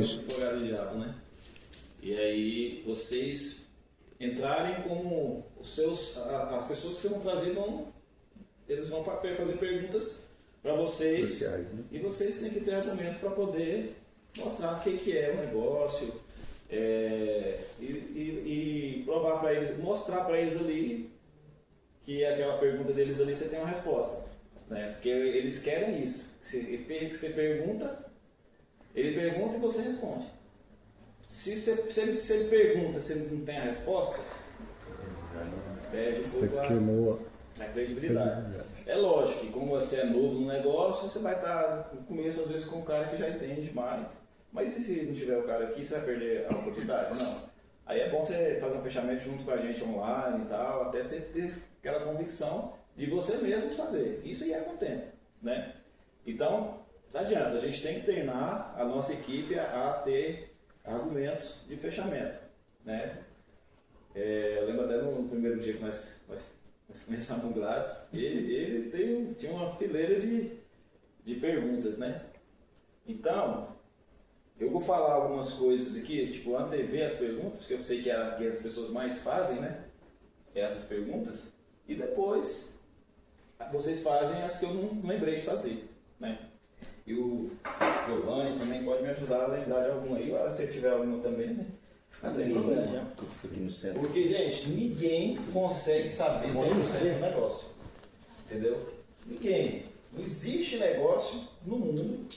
Isso. Advogado diabo, né? E aí vocês entrarem como as pessoas que vocês vão trazer eles vão fazer perguntas para vocês. Sociais, né? E vocês têm que ter argumento para poder mostrar o que é o negócio e provar para eles, mostrar para eles ali que aquela pergunta deles ali você tem uma resposta, né? Porque eles querem isso. Você pergunta, ele pergunta e você responde. Se ele pergunta, se ele não tem a resposta, perde Você pouco queimou a credibilidade. É lógico que como você é novo no negócio, você vai estar no começo às vezes com um cara que já entende mais. Mas e se não tiver o cara aqui, você vai perder a oportunidade? Não. Aí é bom você fazer um fechamento junto com a gente online e tal, até você ter aquela convicção de você mesmo fazer. Isso aí é com o tempo, né? Então, não adianta, a gente tem que treinar a nossa equipe a ter argumentos de fechamento, né? Eu lembro até no primeiro dia que nós começamos com o Gladys, ele tinha uma fileira de perguntas, né? Então, eu vou falar algumas coisas aqui, tipo, antever as perguntas, que eu sei que as pessoas mais fazem, né? Essas perguntas, e depois vocês fazem as que eu não lembrei de fazer, né? E o Giovanni também pode me ajudar a lembrar de alguma aí, se você tiver alguma também, né? Não tem problema. Já. Aqui no centro. Porque, gente, ninguém consegue saber 100% do negócio. Entendeu? Ninguém. Não existe negócio no mundo.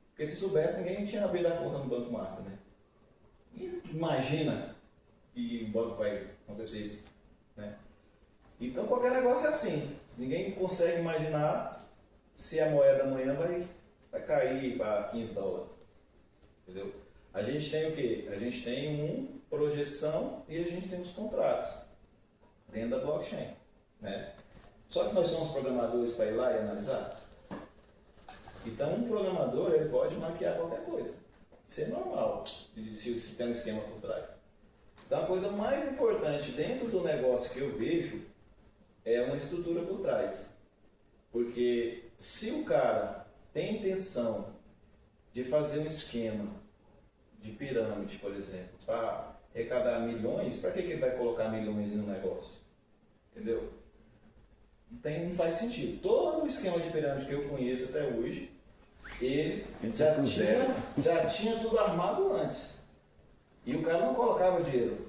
Porque se soubesse, ninguém tinha abrido a conta no Banco Master, né? E imagina que o banco vai acontecer isso, né? Então, qualquer negócio é assim. Ninguém consegue imaginar se a moeda amanhã vai cair para 15 dólares. Entendeu? A gente tem o quê? A gente tem uma projeção e a gente tem os contratos dentro da blockchain, né? Só que nós somos programadores para ir lá e analisar. Então, um programador ele pode maquiar qualquer coisa. Isso é normal, se tem um esquema por trás. Então, a coisa mais importante dentro do negócio que eu vejo é uma estrutura por trás. Porque se o cara tem intenção de fazer um esquema de pirâmide, por exemplo, para arrecadar milhões, para que ele vai colocar milhões no negócio? Entendeu? Não faz sentido. Todo o esquema de pirâmide que eu conheço até hoje, ele já tinha tudo armado antes. E o cara não colocava dinheiro.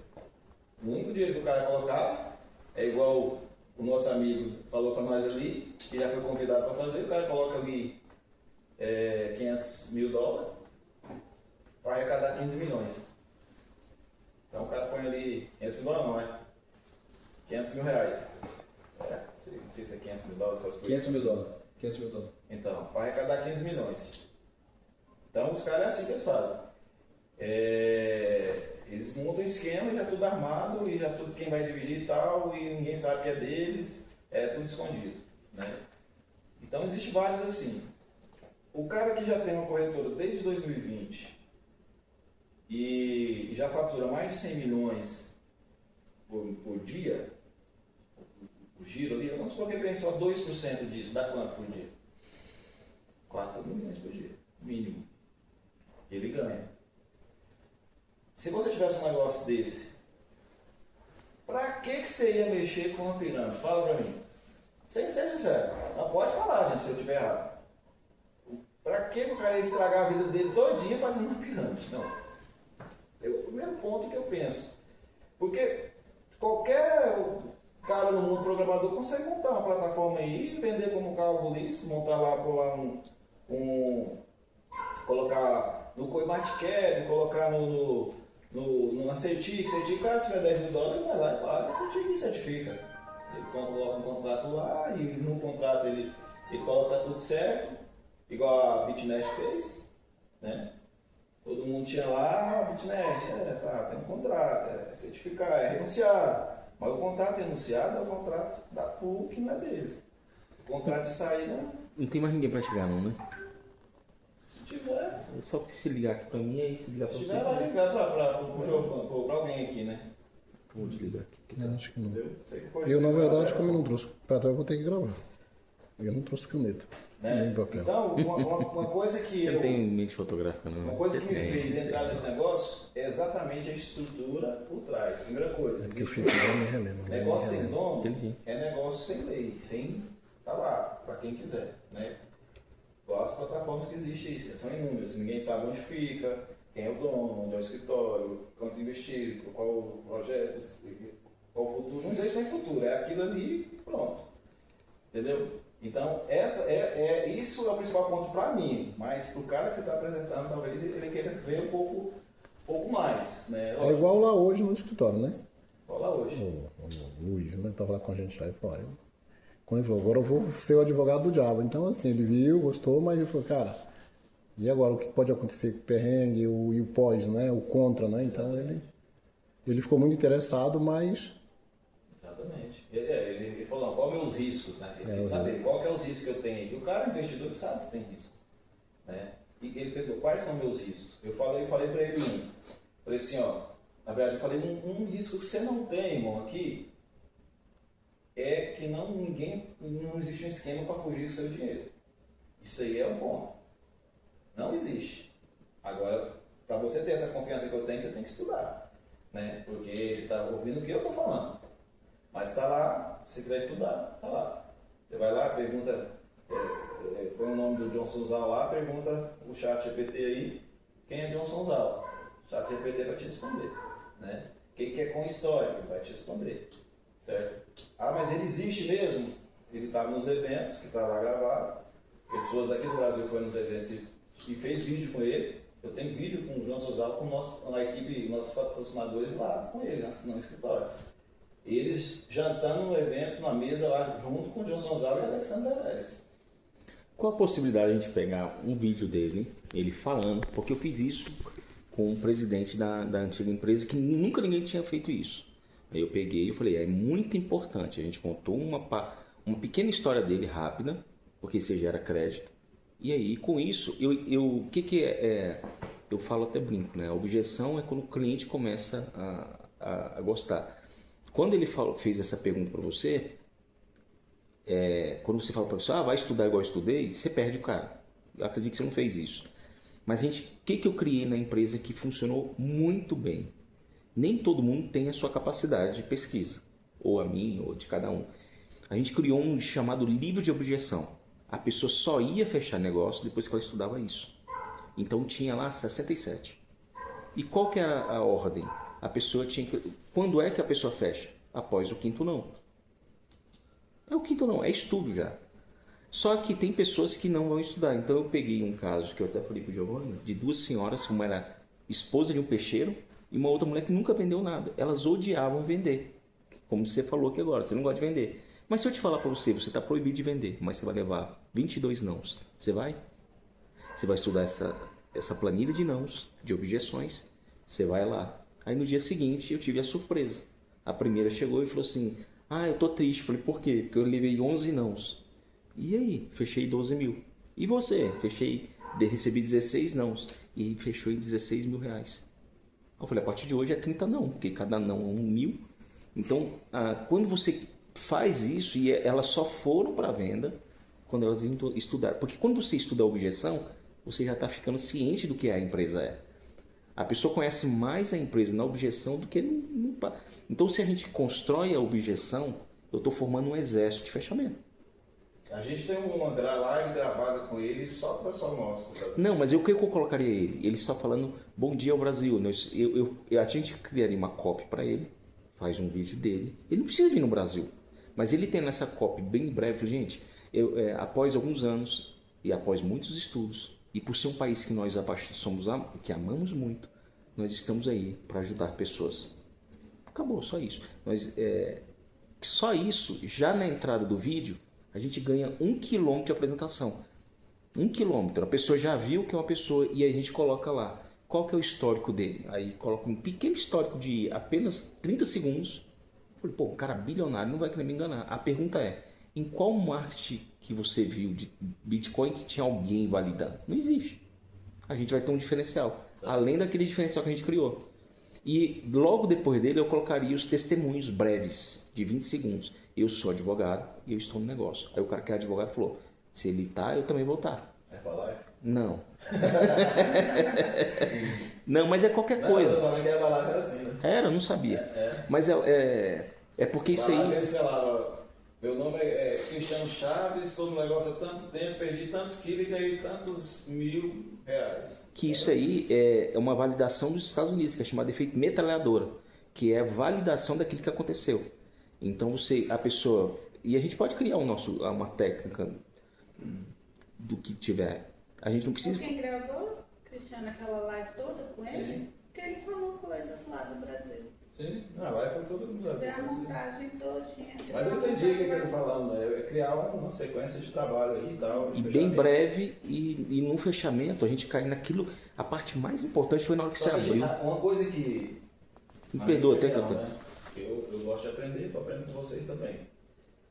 O único dinheiro que o cara colocava é igual o nosso amigo falou para nós ali, que já foi convidado para fazer, o cara coloca ali 500 mil dólares para arrecadar 15 milhões. Então o cara põe ali 500 mil dólares, não é? 500 mil reais. Não sei se é 500 mil dólares, essas coisas. 500 mil dólares. 500 mil dólares. Então, para arrecadar 15 milhões. Então os caras é assim que eles fazem. Eles montam um esquema, já tudo armado, e já tudo quem vai dividir e tal, e ninguém sabe que é deles, é tudo escondido, né? Então existe vários assim. O cara que já tem uma corretora desde 2020 e já fatura mais de 100 milhões por dia, o giro ali, vamos supor que ele tem só 2% disso, dá quanto por dia? 4 milhões por dia, mínimo. Ele ganha. Se você tivesse um negócio desse, pra que você ia mexer com uma pirâmide? Fala pra mim. Sem ser sincero. Não pode falar, gente, se eu estiver errado. Pra que o cara ia estragar a vida dele todinha fazendo uma pirâmide? Não. É o primeiro ponto que eu penso. Porque qualquer cara no mundo programador consegue montar uma plataforma aí, vender como cálculo isso, montar lá, pular colocar no CoinMarketCap, colocar na Certic, o cara tiver 10 mil dólares, vai lá e paga a Certic e certifica. Ele coloca um contrato lá e no contrato ele coloca tudo certo, igual a Bitnest fez, né? Todo mundo tinha lá, a Bitnest, tem um contrato, é certificar, é renunciar. Mas o contrato enunciado é o contrato da pool que não é deles. O contrato de saída... Não tem mais ninguém pra chegar não, né? Se tiver... Só que se ligar aqui pra mim, aí se ligar pra Se você... tiver, vai ligar pra alguém aqui, né? Vou desligar aqui. Não, acho que não. Entendeu? Eu, na verdade, como eu não trouxe o patrão, eu vou ter que gravar. Eu não trouxe caneta, né? nem papel. Então, uma coisa que Você não tem mente fotográfica, não? uma coisa que me Tem. fez entrar nesse negócio é exatamente a estrutura por trás. Primeira coisa, Que eu fico lá me relendo. negócio sem dono Entendi. é negócio sem lei, sem tá lá, para quem quiser, né? Igual as plataformas que existem isso, são inúmeras, ninguém sabe onde fica, quem é o dono, onde é o escritório, quanto investir, qual o projeto, qual o futuro. Não existe nem futuro, é aquilo ali e pronto. Entendeu? Então, isso é o principal ponto para mim, mas para o cara que você está apresentando, talvez ele queira ver um pouco mais. Né? É igual lá hoje no escritório, né? Igual lá hoje. O Luiz, né? Tava lá com a gente lá e falou, quando ele falou, agora eu vou ser o advogado do diabo. Então, assim, ele viu, gostou, mas ele falou, cara, e agora o que pode acontecer com o perrengue, e o pós, né? O contra, né? Então, ele ficou muito interessado, mas... Exatamente. Ele falou, não, qual são os riscos, né? Ele quer saber qual que é os riscos que eu tenho aqui. O cara, investidor, ele sabe que tem riscos. Né? E ele perguntou, quais são meus riscos? Eu falei para ele falei assim, ó, na verdade eu falei, um risco que você não tem, irmão, aqui, é que não existe um esquema para fugir do seu dinheiro. Isso aí é um ponto. Não existe. Agora, para você ter essa confiança que eu tenho, você tem que estudar. Né? Porque você está ouvindo o que eu estou falando. Mas está lá, se quiser estudar, está lá. Você vai lá, pergunta, põe o nome do Johnson Zal lá, pergunta o chat GPT aí, quem é Johnson Zal? O chat GPT vai te responder. Né? Quem quer com histórico vai te responder. Certo? Ah, mas ele existe mesmo? Ele estava nos eventos, que está lá gravado. Pessoas aqui do Brasil foram nos eventos e fez vídeo com ele. Eu tenho vídeo com o Johnson Zal, com a equipe, nossos patrocinadores lá com ele, no escritório. Eles jantando no evento, na mesa lá, junto com o Johnson Zal e Alexander Ellis. Qual a possibilidade de a gente pegar um vídeo dele, ele falando, porque eu fiz isso com o presidente da antiga empresa, que nunca ninguém tinha feito isso. Aí eu peguei e falei, é muito importante, a gente contou uma pequena história dele rápida, porque você gera crédito, e aí com isso, o que é, eu falo até brinco, né? A objeção é quando o cliente começa a gostar. Quando ele fez essa pergunta para você, quando você fala para a pessoa, vai estudar igual eu estudei, você perde o cara. Eu acredito que você não fez isso. Mas o que eu criei na empresa que funcionou muito bem? Nem todo mundo tem a sua capacidade de pesquisa, ou a minha, ou de cada um. A gente criou um chamado livro de objeção. A pessoa só ia fechar negócio depois que ela estudava isso. Então tinha lá 67. E qual que era a ordem? A pessoa tinha que... Quando é que a pessoa fecha? Após o quinto não. É o quinto não, é estudo já. Só que tem pessoas que não vão estudar. Então eu peguei um caso que eu até falei pro Giovanni, de duas senhoras, uma era esposa de um peixeiro e uma outra mulher que nunca vendeu nada. Elas odiavam vender. Como você falou aqui agora, você não gosta de vender. Mas se eu te falar para você, você está proibido de vender, mas você vai levar 22 nãos. Você vai? Você vai estudar essa planilha de nãos, de objeções. Você vai lá. Aí no dia seguinte eu tive a surpresa. A primeira chegou e falou assim, eu tô triste. Falei, por quê? Porque eu levei 11 nãos. E aí? Fechei 12 mil. E você? Recebi 16 nãos. E fechou em 16 mil reais. Eu falei, a partir de hoje é 30 não, porque cada não é 1.000. Então, quando você faz isso, e elas só foram para venda quando elas iam estudar. Porque quando você estuda a objeção, você já está ficando ciente do que a empresa é. A pessoa conhece mais a empresa na objeção do que no... Então, se a gente constrói a objeção, eu estou formando um exército de fechamento. A gente tem uma live gravada com ele só para o pessoal nosso. Não, mas o que eu colocaria ele? Ele só falando bom dia ao Brasil. A gente criaria uma copy para ele, faz um vídeo dele. Ele não precisa vir no Brasil, mas ele tem nessa copy bem breve. Gente, após alguns anos e após muitos estudos, e por ser um país que nós que amamos muito, nós estamos aí para ajudar pessoas. Acabou, só isso. Só isso, já na entrada do vídeo, a gente ganha 1 quilômetro de apresentação. 1 quilômetro. A pessoa já viu que é uma pessoa e a gente coloca lá. Qual que é o histórico dele? Aí coloca um pequeno histórico de apenas 30 segundos. Falei, um cara bilionário não vai querer me enganar. A pergunta é, em qual marketing que você viu de Bitcoin que tinha alguém validando? Não existe. A gente vai ter um diferencial. Além daquele diferencial que a gente criou. E logo depois dele eu colocaria os testemunhos breves, de 20 segundos. Eu sou advogado e eu estou no negócio. Aí o cara que é advogado falou, se ele tá, eu também vou estar. É pra live? Não. Não, mas é qualquer coisa. Não, eu tô falando que a live era assim, né? Era, eu não sabia. Mas é porque isso aí... Eles falaram, meu nome é Cristiano Chaves, estou no negócio há tanto tempo, perdi tantos quilos e ganhei tantos R$1.000. Que isso aí é uma validação dos Estados Unidos, que é chamado de efeito metralhadora, que é a validação daquilo que aconteceu. Então a pessoa... E a gente pode criar uma técnica do que tiver. A gente não precisa... Quem gravou, Cristiano, aquela live toda com ele? Sim. Porque ele falou coisas lá do Brasil. Sim, a live foi toda no Brasil. Fizeram a montagem todinha. Mas eu entendi o que ele falando, né? É criar uma sequência de trabalho aí e tal. E bem breve, e no fechamento a gente cai naquilo. A parte mais importante foi na hora que você abriu. Uma coisa que. Me perdoa, até que eu né? Eu gosto de aprender, estou aprendendo com vocês também.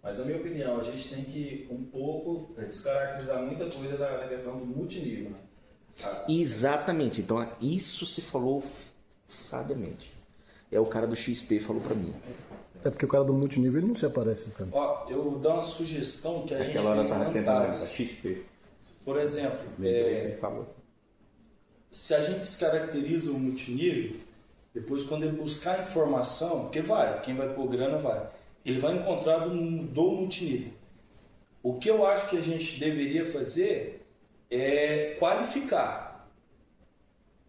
Mas na minha opinião, a gente tem que um pouco descaracterizar muita coisa da questão do multinível, né? Exatamente. Então isso se falou sabiamente. É o cara do XP falou pra mim. É porque o cara do multinível ele não se aparece tanto. Ó, eu vou dar uma sugestão que a gente Aquela hora fez tava na tentando Antares. XP. Por exemplo, Ele falou. se a gente descaracteriza o multinível, depois quando ele buscar informação, porque quem vai pôr grana vai, ele vai encontrar do multinível. O que eu acho que a gente deveria fazer é qualificar.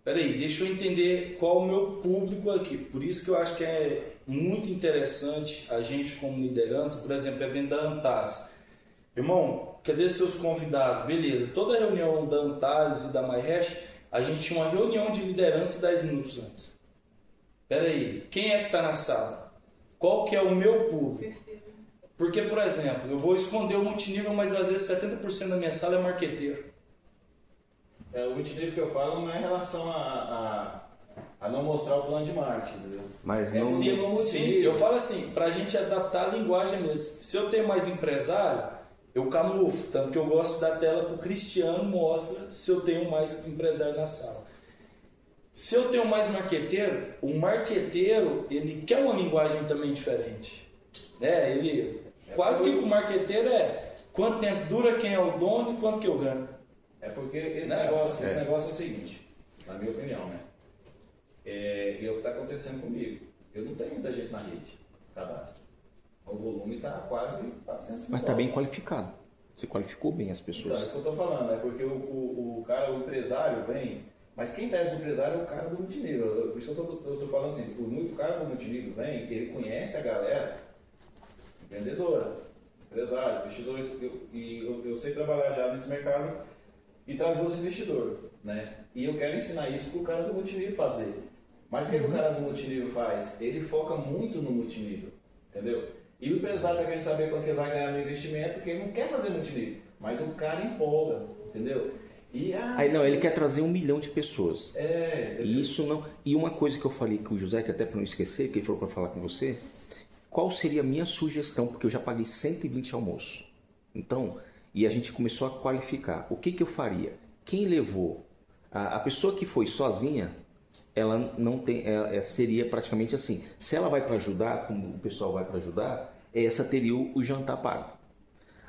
Peraí, deixa eu entender qual o meu público aqui. Por isso que eu acho que é muito interessante a gente como liderança, por exemplo, a venda da Antares. Irmão, cadê seus convidados? Beleza, toda reunião da Antares e da MyHash, a gente tinha uma reunião de liderança 10 minutos antes. Peraí, quem é que está na sala? Qual que é o meu público? Porque, por exemplo, eu vou esconder o multinível, mas às vezes 70% da minha sala é marqueteiro. O multinível que eu falo não é em relação a não mostrar o plano de marketing, entendeu? Mas É não. Sim, eu falo assim, para a gente adaptar a linguagem mesmo. Se eu tenho mais empresário, eu camuflo. Tanto que eu gosto da tela que o Cristiano mostra se eu tenho mais empresário na sala. Se eu tenho mais marqueteiro, o marqueteiro, ele quer uma linguagem também diferente. Quase que o marqueteiro é quanto tempo dura, quem é o dono e quanto que eu ganho. É porque esse negócio é o seguinte, na minha opinião, né? É o que está acontecendo comigo. Eu não tenho muita gente na rede, cadastro. O volume está quase 400 mil. Mas está bem qualificado. Você qualificou bem as pessoas. Então, é isso que eu estou falando, é porque o cara, o empresário vem, mas quem traz o empresário é o cara do multinível. Por isso eu estou falando assim, o cara do multinível vem, ele conhece a galera empreendedora, empresários, investidores, e eu sei trabalhar já nesse mercado e trazer os investidores, né? E eu quero ensinar isso para o cara do multinível fazer. Mas o que o cara do multinível faz? Ele foca muito no multinível, entendeu? E o empresário está querendo saber quanto que ele vai ganhar no investimento, porque ele não quer fazer multinível, mas o cara empolga, entendeu? Aí não, ele quer trazer 1 milhão de pessoas. E isso não. E uma coisa que eu falei com o José, que até para não esquecer, que ele falou para falar com você, qual seria a minha sugestão? Porque eu já paguei 120 almoços. Então, e a gente começou a qualificar. O que eu faria? Quem levou? A pessoa que foi sozinha, ela não tem, seria praticamente assim. Se ela vai para ajudar, como o pessoal vai para ajudar, essa teria o jantar pago.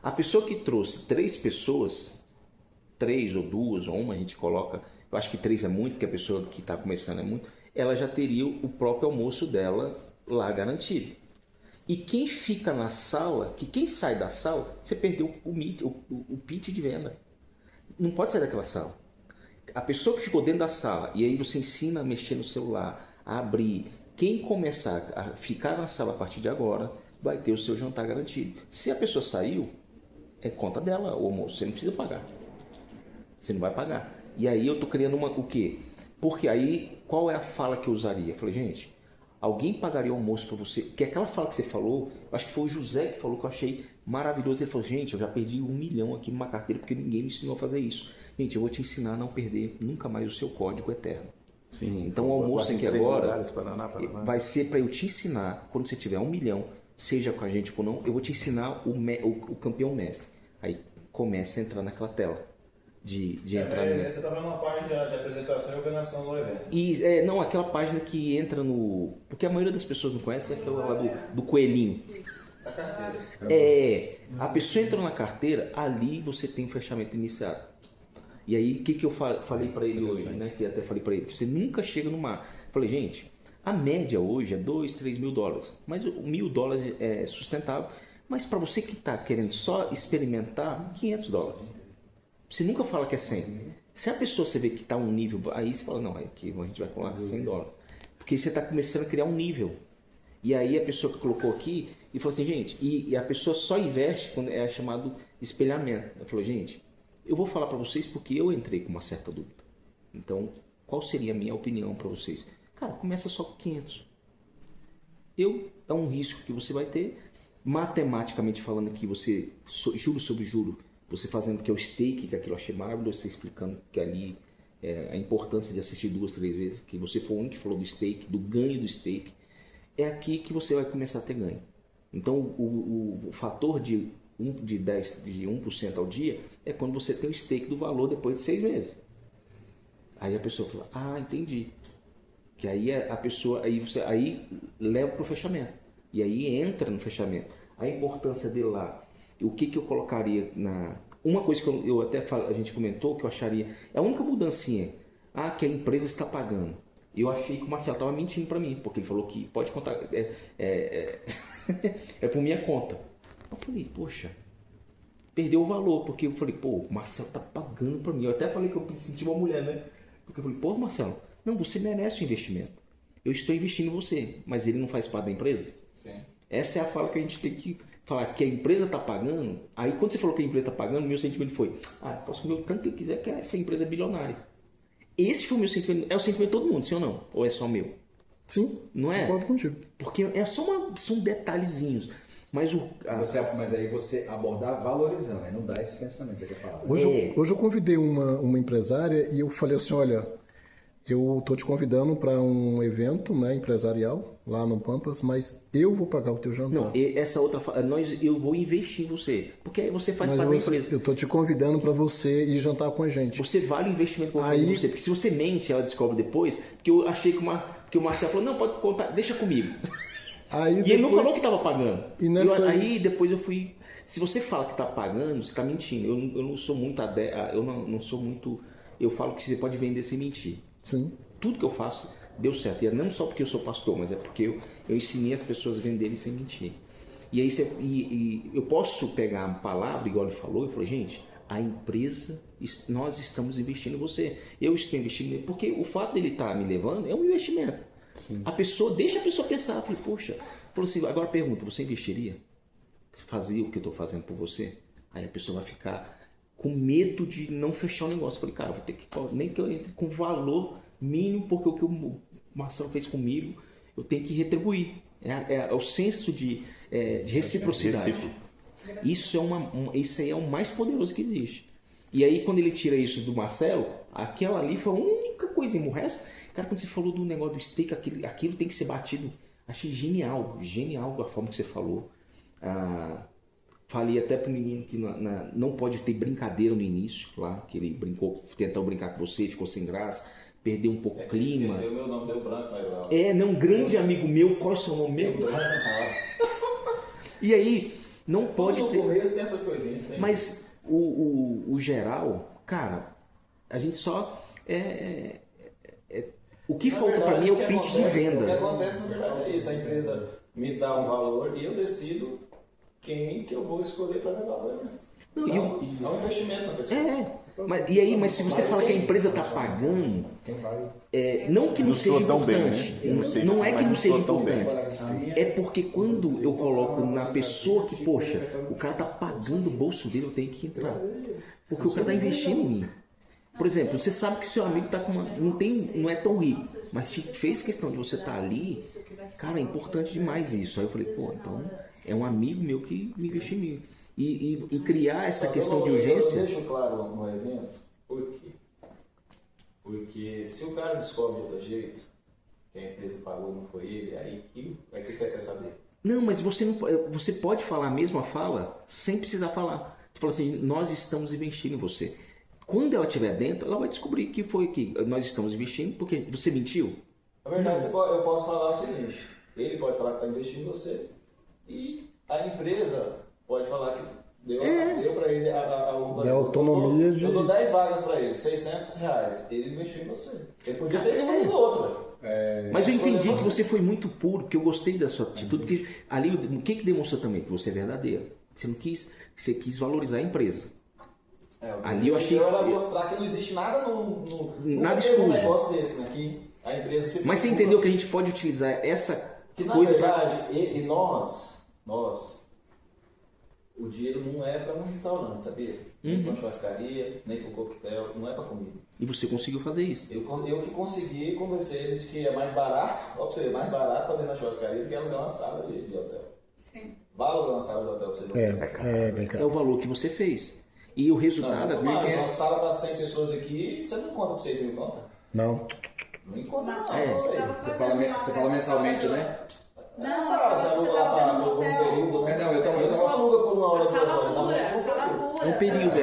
A pessoa que trouxe 3 pessoas, 3 ou 2 ou 1, a gente coloca, eu acho que 3 é muito, porque a pessoa que está começando é muito, ela já teria o próprio almoço dela lá garantido. E quem fica na sala, que quem sai da sala, você perdeu o pitch de venda. Não pode sair daquela sala. A pessoa que ficou dentro da sala, e aí você ensina a mexer no celular, a abrir. Quem começar a ficar na sala a partir de agora, vai ter o seu jantar garantido. Se a pessoa saiu, é conta dela o almoço, você não precisa pagar. Você não vai pagar. E aí eu estou criando o quê? Porque aí, qual é a fala que eu usaria? Eu falei, gente, alguém pagaria o almoço para você? Porque aquela fala que você falou, acho que foi o José que falou, que eu achei maravilhoso. Ele falou, gente, eu já perdi 1 milhão aqui numa carteira porque ninguém me ensinou a fazer isso. Gente, eu vou te ensinar a não perder nunca mais o seu código eterno. Sim, então o almoço aqui agora Paraná. vai ser para eu te ensinar, quando você tiver 1 milhão, seja com a gente ou não, eu vou te ensinar o campeão mestre. Aí começa a entrar naquela tela. de entrar no... Você estava numa página de apresentação e organização do evento. E, não, aquela página que entra no... Porque a maioria das pessoas não conhece, é aquela lá do coelhinho. A carteira. A pessoa entra na carteira, ali você tem o fechamento iniciado. E aí, o que eu falei para ele hoje, né? Que até falei para ele, você nunca chega no mar. Falei, gente, a média hoje é 2, 3 mil dólares. Mas o $1.000 é sustentável. Mas para você que está querendo só experimentar, $500. Você nunca fala que é 100. Se a pessoa você vê que está um nível, aí você fala, não, aqui a gente vai colocar $100. Porque você está começando a criar um nível. E aí a pessoa que colocou aqui e falou assim, gente, e a pessoa só investe quando é chamado espelhamento. Ela falou, gente, eu vou falar para vocês porque eu entrei com uma certa dúvida. Então, qual seria a minha opinião para vocês? Cara, começa só com 500. É um risco que você vai ter. Matematicamente falando aqui, você, juro sobre juro, você fazendo que é o stake, que aquilo eu achei maravilhoso, você explicando que ali a importância de assistir 2, 3 vezes, que você foi o único que falou do stake, do ganho do stake, é aqui que você vai começar a ter ganho. Então o fator de 1% ao dia é quando você tem o stake do valor depois de 6 meses. Aí a pessoa fala, entendi. Que aí a pessoa, aí leva para o fechamento. E aí entra no fechamento. A importância dele lá. O que eu colocaria na... Uma coisa que eu até a gente comentou que eu acharia... É a única mudancinha. Que a empresa está pagando. Eu achei que o Marcelo estava mentindo para mim. Porque ele falou que pode contar... É por minha conta. Eu falei, poxa... Perdeu o valor. Porque eu falei, o Marcelo está pagando para mim. Eu até falei que eu senti uma mulher, né? Porque eu falei, Marcelo... Não, você merece o investimento. Eu estou investindo em você. Mas ele não faz parte da empresa? Sim. Essa é a fala que a gente tem que falar, que a empresa está pagando. Aí quando você falou que a empresa está pagando, meu sentimento foi, posso comer o tanto que eu quiser, que essa empresa é bilionária. Esse foi o meu sentimento. É o sentimento de todo mundo, sim ou não? Ou é só meu? Sim, não é? Concordo contigo. Porque são detalhezinhos. Mas mas aí você abordar valorizando, né? Não dá esse pensamento, você quer falar. Hoje eu convidei uma empresária e eu falei assim, olha, eu estou te convidando para um evento, né, empresarial lá no Pampas, mas eu vou pagar o teu jantar. Não, essa outra eu vou investir em você, porque aí você faz parte da empresa. Eu estou te convidando para você ir jantar com a gente. Você vale o investimento que eu vou fazer em você, porque se você mente, ela descobre depois, porque eu achei que o Marcelo falou, não, pode contar, deixa comigo. Aí e ele não falou que estava pagando. Aí depois eu fui... Se você fala que está pagando, você está mentindo. Eu não sou muito... não sou muito... Eu falo que você pode vender sem mentir. Sim. Tudo que eu faço deu certo. E não só porque eu sou pastor, mas é porque eu ensinei as pessoas a venderem sem mentir. E aí eu posso pegar a palavra, igual ele falou, e falei, gente, a empresa, nós estamos investindo em você. Eu estou investindo nele, porque o fato dele estar me levando é um investimento. Sim. Deixa a pessoa pensar. Eu falei, poxa, falou assim, agora pergunta, você investiria? Fazer o que eu estou fazendo por você? Aí a pessoa vai ficar com medo de não fechar o negócio. Eu falei, cara, vou ter que, nem que eu entre com valor mínimo, porque o que o Marcelo fez comigo, eu tenho que retribuir. É o senso de reciprocidade. Isso aí é o mais poderoso que existe. E aí, quando ele tira isso do Marcelo, aquela ali foi a única coisinha. O resto, cara, quando você falou do negócio do steak, aquilo tem que ser batido. Achei genial a forma que você falou. Falei até pro menino que não pode ter brincadeira no início, lá, que ele tentou brincar com você, ficou sem graça, perdeu um pouco o clima. Esqueceu o meu nome, deu branco, mas... Um grande amigo meu, qual é o seu nome mesmo? E aí, não pode ter... No começo tem essas coisinhas. Tem. Mas o geral, cara, a gente só... o que falta para mim é o pitch de venda. O que acontece, na verdade, é isso. A empresa me dá um valor e eu decido quem que eu vou escolher para levar o evento. É um investimento na pessoa. Mas se você fala que a empresa está pagando, não que não seja importante, não é que não seja importante, é porque quando eu coloco na pessoa que, poxa, o cara está pagando o bolso dele, eu tenho que entrar, porque o cara está investindo em mim. Por exemplo, você sabe que seu amigo está com não é tão rico, mas te fez questão de você estar ali, cara, é importante demais isso. Aí eu falei, então é um amigo meu que me investiu em mim. E criar essa questão de urgência... Eu deixo claro no evento, por quê? Porque se o cara descobre de outro jeito, que a empresa pagou, não foi ele, aí que você quer saber? Não, mas você pode falar a mesma fala sem precisar falar. Você fala assim, nós estamos investindo em você. Quando ela estiver dentro, ela vai descobrir que foi que nós estamos investindo porque você mentiu. Na verdade, eu posso falar o seguinte: ele pode falar que está investindo em você e a empresa pode falar que deu para ele a autonomia de... Eu dou 10 vagas para ele, R$600. Ele investiu em você. Ele podia ter escolhido outro. Mas eu entendi que você foi muito puro, que eu gostei da sua atitude, porque ali o que demonstrou também? Que você é verdadeiro. Você quis valorizar a empresa. Ali eu achei... Era mostrar que não existe nada nada exclusivo. Um negócio desse, né? Que a empresa Mas você entendeu que a gente pode utilizar essa que, na coisa verdade, nós, o dinheiro não é para um restaurante, sabia? Nem para uma churrascaria, nem para um coquetel, não é para comida. E você conseguiu fazer isso. Eu que consegui convencer eles que é mais barato, ó, pra você, mais barato fazer na churrascaria do que alugar uma sala de hotel. Sim. Vai alugar uma sala de hotel pra você ver. Bem É caro. o valor que você fez. E o resultado... Uma sala para 100 pessoas aqui, você não conta para vocês, você me conta? Não. Não encontra não. Você fala mensalmente, né? Não, Sala, você aluga lá para um período. Eu só aluga por uma hora, 2 horas. É um período,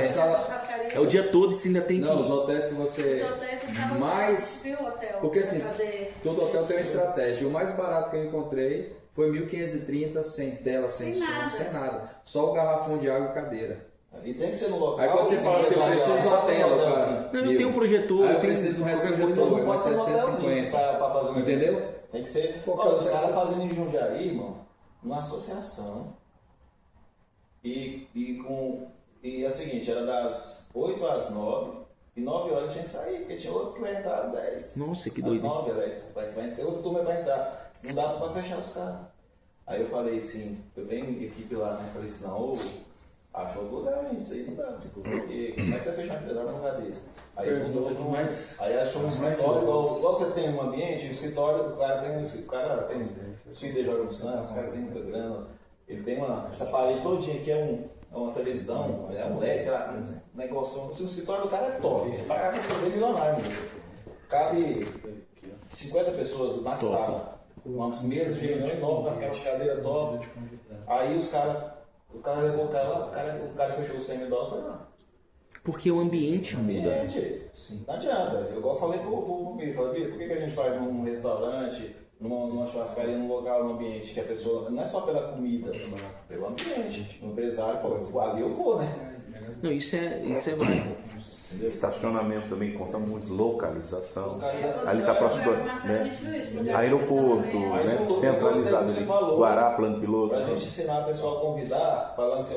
é o dia todo e você ainda tem que... Não, os hotéis que você... mais... Porque assim, todo hotel tem uma estratégia. O mais barato que eu encontrei foi 1.530, sem tela, sem som, sem nada. Só o garrafão de água e cadeira. E tem que ser no local. Aí quando você fala assim, eu preciso de uma tela, cara. Não, eu tenho um projetor, Aí eu tenho preciso de um qualquer coisa. retroprojetor, é mais Pode ser um hotelzinho 750. pra fazer uma Entendeu? empresa. Tem que ser. Qualquer Olha, os hotel. caras fazendo em Jundiaí, irmão, uma associação. E é o seguinte, era das 8 às 9. E 9 horas tinha que sair, porque tinha outro que vai entrar às 10. Nossa, que às doido. 9, aliás. Vai ter outro turma vai entrar. Não dá pra fechar os caras. Aí eu falei assim, eu tenho equipe lá, né? Falei assim, não, achou outro lugar, gente, isso aí não dá. Porque como é que você fechar uma empresa num lugar desse? Aí achou um escritório, igual você tem um ambiente, o escritório, o cara tem os filhos dele jogam no Santos, o cara tem muita grana, ele tem essa parede todinha que é uma televisão, é um LED, sei lá, um negócio. O escritório do cara é top, ele vai receber milionário. Cabe 50 pessoas na sala, umas mesas de reunião enormes, aquelas cadeiras top. Aí o cara levou o cara fechou o $100 mil foi lá. Porque o ambiente muda. Não adianta. Eu igual falei pro Vitor, falei, Vitor, por que a gente faz num restaurante, numa churrascaria, num local, num ambiente que a pessoa, não é só pela comida, pelo ambiente. O empresário falou, ali eu vou, né? Não, isso é válido. Estacionamento também conta muito, localização. Ali tá está próximo, né? Aeroporto, né? Centralizado ali. Guará, plano piloto. Para a gente ensinar a pessoa a convidar, falando assim,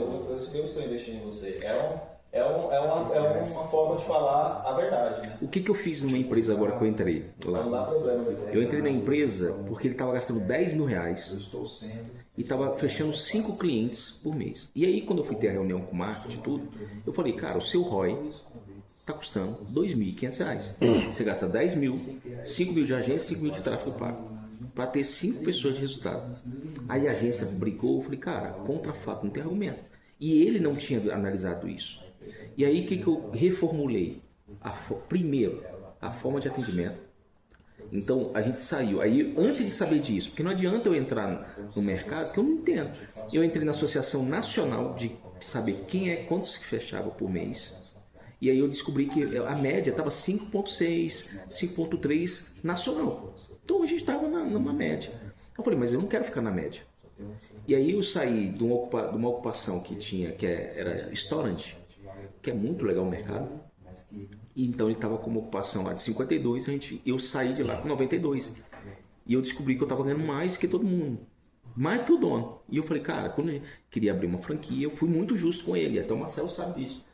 eu estou investindo em você. É uma forma de falar a verdade, né? O que eu fiz numa empresa agora que eu entrei lá? Não dá problema. Eu entrei na empresa porque ele estava gastando R$10 mil estou sendo... e estava fechando 5 clientes por mês. E aí, quando eu fui ter a reunião com o marketing e tudo, eu falei, cara, o seu ROI está custando R$2.500. Você gasta 10 mil, 5 mil de agência, 5 mil de tráfego pago, para ter 5 pessoas de resultado. Aí a agência brigou, eu falei, cara, contra fato, não tem argumento. E ele não tinha analisado isso. E aí, o que eu reformulei? Primeiro, a forma de atendimento. Então, a gente saiu. Aí, antes de saber disso, porque não adianta eu entrar no mercado, que eu não entendo. Eu entrei na Associação Nacional de saber quantos que fechava por mês. E aí eu descobri que a média estava 5,6, 5,3 nacional. Então, a gente estava numa média. Eu falei, mas eu não quero ficar na média. E aí eu saí de uma ocupação que era restaurante, que é muito legal o mercado. E então ele estava com uma ocupação lá de 52, eu saí de lá com 92. E eu descobri que eu estava ganhando mais que todo mundo. Mais do que o dono. E eu falei, cara, quando eu queria abrir uma franquia, eu fui muito justo com ele. Até o Marcelo sabe disso.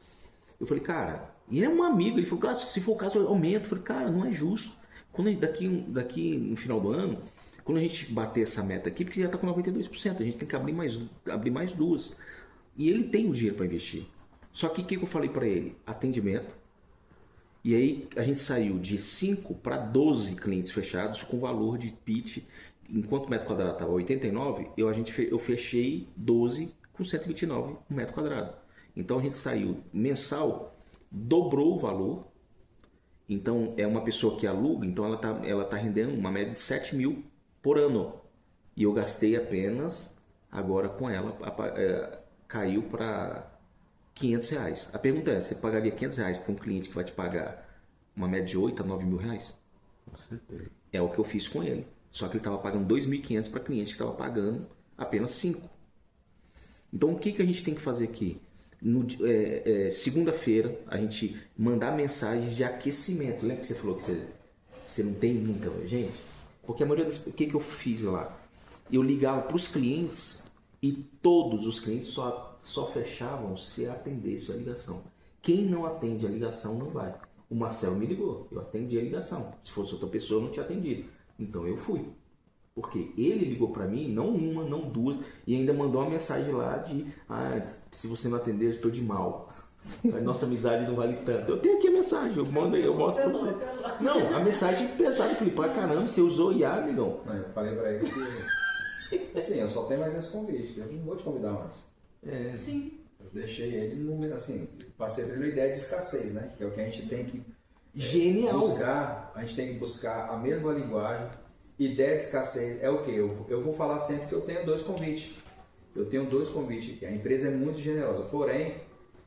Eu falei, cara, e é um amigo. Ele falou, claro, se for o caso, eu aumento. Eu falei, cara, não é justo. Quando daqui no final do ano, quando a gente bater essa meta aqui, porque já está com 92%, a gente tem que abrir mais 2. E ele tem o dinheiro para investir. Só que o que eu falei para ele? Atendimento. E aí a gente saiu de 5 para 12 clientes fechados com valor de pitch. Enquanto o metro quadrado estava 89, eu fechei 12 com 129 um metro quadrado. Então a gente saiu mensal, dobrou o valor. Então é uma pessoa que aluga, então ela tá rendendo uma média de 7 mil por ano. E eu gastei apenas, agora com ela, caiu para R$500. A pergunta é, você pagaria R$500 para um cliente que vai te pagar uma média de 8 a 9 mil reais? Com certeza. É o que eu fiz com ele. Só que ele estava pagando 2.500 para cliente que estava pagando apenas 5. Então o que a gente tem que fazer aqui? Segunda-feira a gente mandar mensagens de aquecimento. Lembra que você falou que você não tem muita gente? Porque a maioria das... O que eu fiz lá? Eu ligava para os clientes e todos os clientes só fechavam se atendesse a ligação. Quem não atende a ligação não vai. O Marcelo me ligou, eu atendi a ligação. Se fosse outra pessoa, eu não tinha atendido. Então eu fui. Porque ele ligou para mim, não uma, não duas, e ainda mandou uma mensagem lá de se você não atender, eu estou de mal. A nossa amizade não vale tanto. Eu tenho aqui a mensagem, eu mostro para você. Não, a mensagem pesada. Eu falei, pá, caramba, você usou IA, amigão. Não, eu falei para ele que assim, eu só tenho mais esse convite, eu não vou te convidar mais. Sim. Eu deixei ele, assim, passei para ele uma ideia de escassez, né? Que é o que a gente tem que buscar, a gente tem que buscar a mesma linguagem. Ideia de escassez é o quê? Eu vou falar sempre que eu tenho 2 convites. Eu tenho 2 convites. A empresa é muito generosa, porém,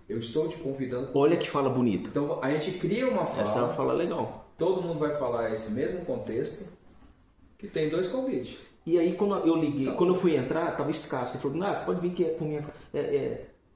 eu estou te convidando. Olha que fala bonita. Então a gente cria uma fala. Essa é uma fala legal. Todo mundo vai falar esse mesmo contexto, que tem 2 convites. E aí quando eu liguei, quando eu fui entrar, estava escasso. Ele falou, você pode vir que é por minha...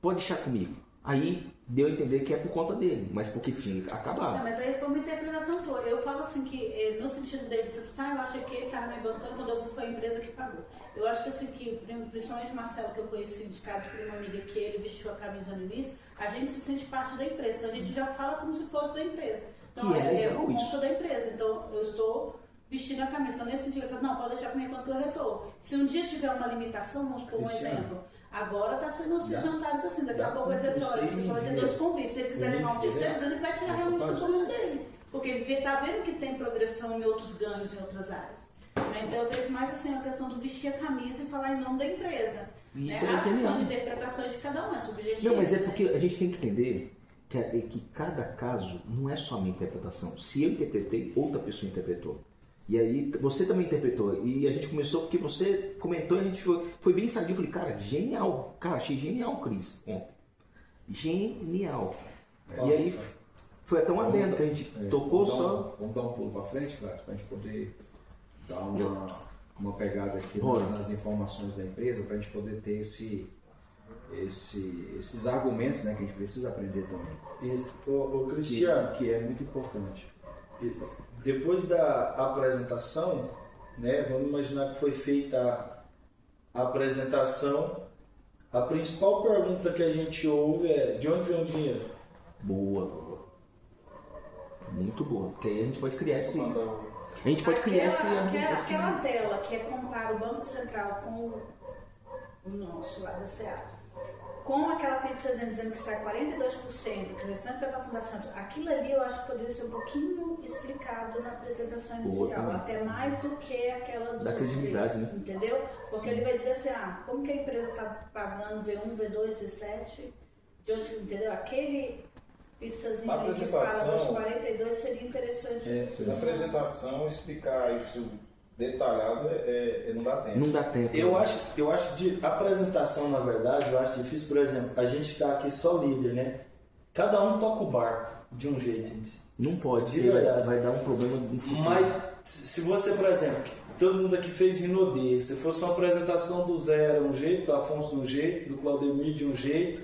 pode deixar comigo. Aí deu a entender que é por conta dele, mas porque tinha acabado. Mas aí foi uma interpretação tua. Eu falo assim que, no sentido dele, você fala eu achei que ele estava me bancando, quando eu vi foi a empresa que pagou. Eu acho que assim, que principalmente o Marcelo, que eu conheci indicado por uma amiga que ele vestiu a camisa no início, a gente se sente parte da empresa, então a gente já fala como se fosse da empresa. Então é por conta da empresa, então eu estou vestindo a camisa. Então nesse sentido, eu falo, não, pode deixar comigo enquanto eu resolvo. Se um dia tiver uma limitação, vamos por um exemplo. Agora está sendo esses jantares assim, daqui a pouco vai dizer assim, olha, você só vai ter 2 convites. Se ele quiser levar um terceiro, ele vai tirar realmente do bolso dele. Porque ele está vendo que tem progressão em outros ganhos, em outras áreas. Então eu vejo mais assim a questão do vestir a camisa e falar em nome da empresa. A questão de interpretação de cada um é subjetiva. Não, mas é porque a gente tem que entender que cada caso não é só a minha interpretação. Se eu interpretei, outra pessoa interpretou. E aí você também interpretou. E a gente começou porque você comentou e a gente foi bem sadio. Eu falei, cara, genial. Cara, achei genial, Cris, ontem. Genial. E aí foi até um adendo que a gente tocou só. Vamos dar um pulo para frente, Cláudio, para a gente poder dar uma pegada aqui nas informações da empresa, para a gente poder ter esses argumentos, né, que a gente precisa aprender também. Isso. O Cristiano, que é muito importante. Isso. Depois da apresentação, né, vamos imaginar que foi feita a apresentação, a principal pergunta que a gente ouve é: de onde vem o dinheiro? Boa. Muito boa. Porque aí a gente pode criar esse... A gente pode criar esse... Aquela tela que compara o Banco Central com o nosso lá da SEAT, com aquela pizzazinha dizendo que sai 42%, que o restante vai para a fundação, aquilo ali eu acho que poderia ser um pouquinho explicado na apresentação inicial, até mais do que aquela da credibilidade, né? Entendeu? Porque ele vai dizer assim, como que a empresa está pagando V1, V2, V7, de onde, entendeu? Aquele pizzazinho ali que fala dos 42 seria interessante. Na apresentação, explicar isso detalhado não dá tempo. Não dá tempo. Eu acho de apresentação, na verdade, eu acho difícil. Por exemplo, a gente está aqui só líder, né? Cada um toca o barco de um jeito. Não pode, de verdade. Vai dar um problema no futuro. Mas se você, por exemplo, todo mundo aqui fez Rinodê, se fosse uma apresentação do Zé um jeito, do Afonso de um jeito, do Claudemir de um jeito,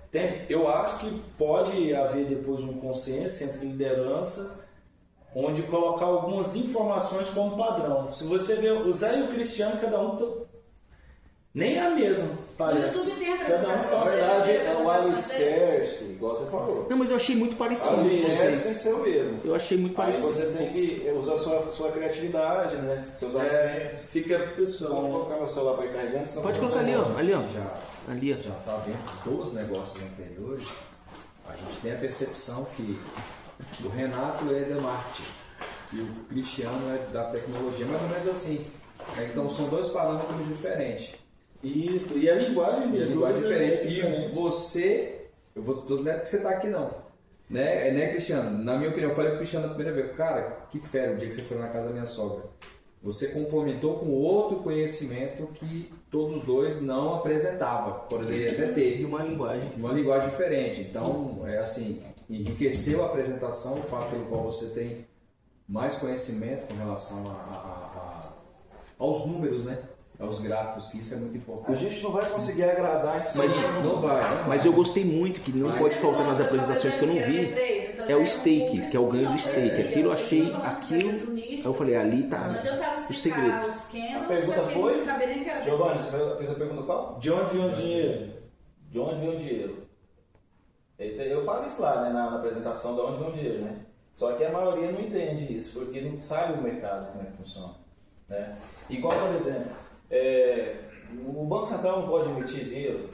entende? Eu acho que pode haver depois um consenso entre liderança, onde colocar algumas informações como padrão. Se você vê o Zé e o Cristiano, cada um nem é a mesma, parece. No YouTube tem a cada um Na verdade, é o alicerce, igual você falou. Não, mas eu achei muito parecido. O alicerce tem que ser o mesmo. Eu achei muito parecido. Aí você tem que usar sua criatividade, né? Seus argumentos. Fica pessoal. Vamos colocar meu celular para ir carregando. Pode colocar ali, ó. Ali, ó. Ali, ó. Já está vendo dos negócios anteriores, a gente tem a percepção que o Renato é da marketing e o Cristiano é da tecnologia, mais ou menos assim. Então são 2 parâmetros diferentes. Isso, e a linguagem E a linguagem diferente. E você, eu vou não é porque você está aqui não. Né, Cristiano? Na minha opinião, eu falei pro Cristiano na primeira vez, cara, que fera o dia que você foi na casa da minha sogra. você complementou com outro conhecimento que todos os dois não apresentavam. Poderia até ter. De uma linguagem. Uma linguagem diferente. Então, é assim, enriqueceu a apresentação, o fato pelo qual você tem mais conhecimento com relação aos números, né? Aos gráficos, que isso é muito importante. A gente não vai conseguir agradar isso. Não vai. Mas eu gostei muito, que não pode faltar nas apresentações que eu não vi, é o steak, que é o ganho do steak. Aquilo eu achei, aí eu falei, ali tá o segredo. A pergunta foi, Giovanni, você fez a pergunta qual? De onde vem o dinheiro? De onde vem o dinheiro? Eu falo isso lá, né, na apresentação, de onde vem o dinheiro, né? Só que a maioria não entende isso, porque não sabe o mercado, como é que funciona. Né? Igual, por exemplo, o Banco Central não pode emitir dinheiro?